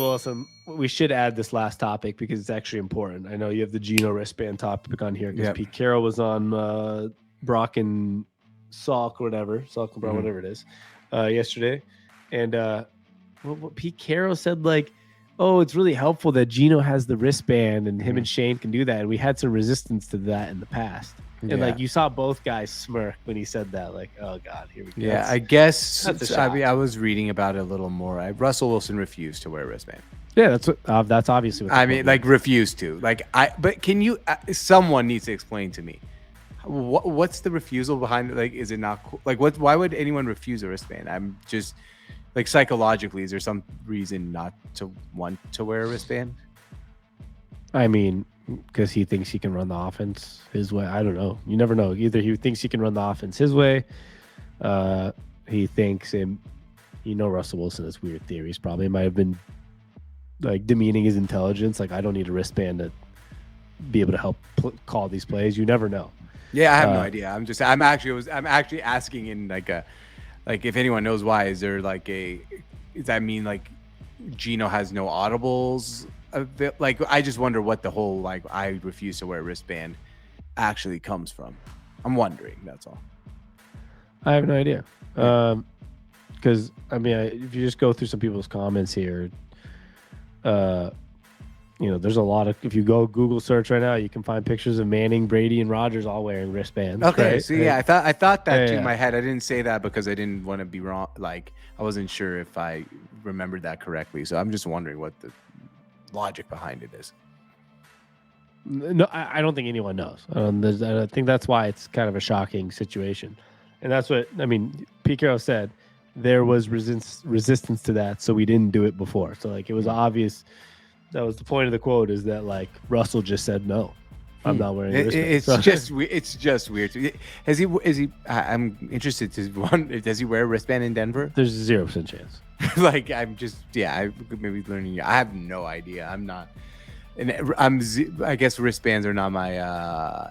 Wilson, we should add this last topic because it's actually important. I know you have the Geno wristband topic on here because Pete Carroll was on Brock and Salk or whatever, Salk and Brock, whatever it is, yesterday. And what Pete Carroll said, like, oh, it's really helpful that Geno has the wristband and him and Shane can do that. And we had some resistance to that in the past. And like you saw both guys smirk when he said that, like, oh God, here we go. Yeah, I guess I mean I was reading about it a little more. Russell Wilson refused to wear a wristband. Yeah, that's obviously what I mean, like refused to. But can you? Someone needs to explain to me what's the refusal behind it? Like, is it not cool? Like, what? Why would anyone refuse a wristband? I'm just like psychologically, is there some reason not to want to wear a wristband? I mean, because he thinks he can run the offense his way. I don't know. You never know. Either he thinks he can run the offense his way. He thinks, and Russell Wilson has weird theories. Probably might have been like demeaning his intelligence. Like, I don't need a wristband to be able to help call these plays. You never know. Yeah, I have no idea. I'm actually asking in like if anyone knows why. Is there like does that mean like Geno has no audibles? Like, I just wonder what the whole like I refuse to wear a wristband actually comes from. I'm wondering. That's all. I have no idea. Because I mean, if you just go through some people's comments here, there's a lot of. If you go Google search right now, you can find pictures of Manning, Brady, and Rodgers all wearing wristbands. Okay, right? so yeah, I thought that too in my head. I didn't say that because I didn't want to be wrong. Like, I wasn't sure if I remembered that correctly. So I'm just wondering what the logic behind it is. No, I don't think anyone knows. I think that's why it's kind of a shocking situation, and that's what I mean. Pete Carroll said there was resistance to that, so we didn't do it before. So like it was obvious. That was the point of the quote, is that like Russell just said no, I'm not wearing a wristband. It's just weird. Is he? I'm interested to one. Does he wear a wristband in Denver? There's 0% chance. Like, I'm just I maybe learning. I have no idea. I'm not, and I guess wristbands are not my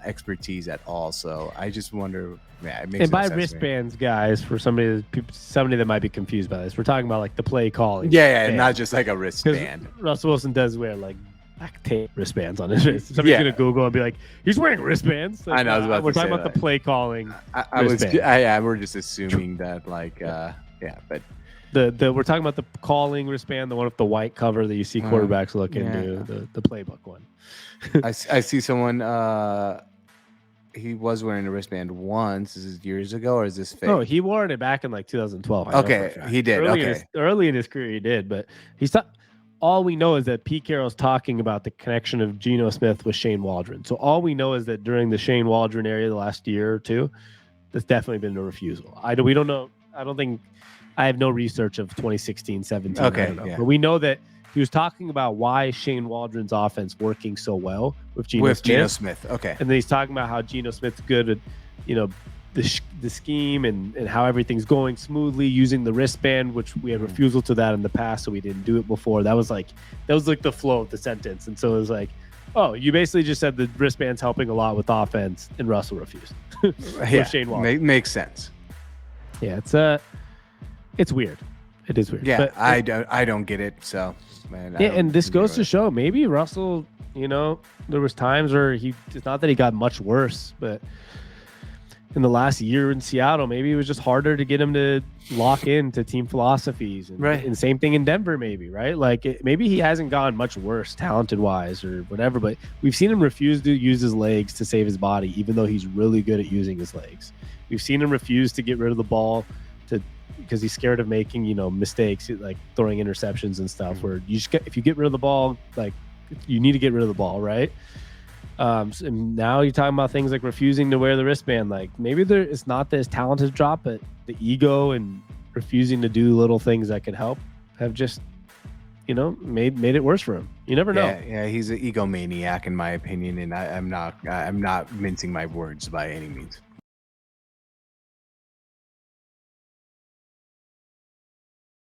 expertise at all. So I just wonder. Yeah, it makes and by wristbands, guys, for somebody that might be confused by this, we're talking about like the play calling. Yeah, not just like a wristband. Russell Wilson does wear like black tape wristbands on his wrist. Somebody's gonna Google and be like, "He's wearing wristbands." Like, I know. I was about we're to talking about the play calling. We're just assuming that like but. We're talking about the calling wristband, the one with the white cover that you see quarterbacks look into, the playbook one. I see someone. He was wearing a wristband once. Is this years ago or is this fake? Oh, he wore it back in like 2012. Okay, he did. Early in his career, he did. But all we know is that Pete Carroll's talking about the connection of Geno Smith with Shane Waldron. So all we know is that during the Shane Waldron era the last year or two, there's definitely been a refusal. We don't know. I don't think. I have no research of 2016, 17. Okay, but we know that he was talking about why Shane Waldron's offense working so well with Geno Smith. Okay, and then he's talking about how Geno Smith's good at, the scheme and how everything's going smoothly using the wristband, which we had refusal to that in the past, so we didn't do it before. That was like the flow of the sentence, and so it was like, oh, you basically just said the wristband's helping a lot with offense, and Russell refused. Shane Waldron makes sense. Yeah, it's weird. It is weird. Yeah, but I don't get it. So, man. And this goes to show maybe Russell. There was times where it's not that he got much worse, but in the last year in Seattle, maybe it was just harder to get him to lock into team philosophies. And, and same thing in Denver, maybe, right? Like maybe he hasn't gotten much worse talented wise or whatever, but we've seen him refuse to use his legs to save his body, even though he's really good at using his legs. We've seen him refuse to get rid of the ball because he's scared of making, mistakes, like throwing interceptions and stuff, where if you get rid of the ball, like you need to get rid of the ball, right? And now you're talking about things like refusing to wear the wristband. Like maybe it's not this talented drop, but the ego and refusing to do little things that could help have just, made it worse for him. You never know. Yeah, he's an egomaniac in my opinion, and I'm not mincing my words by any means.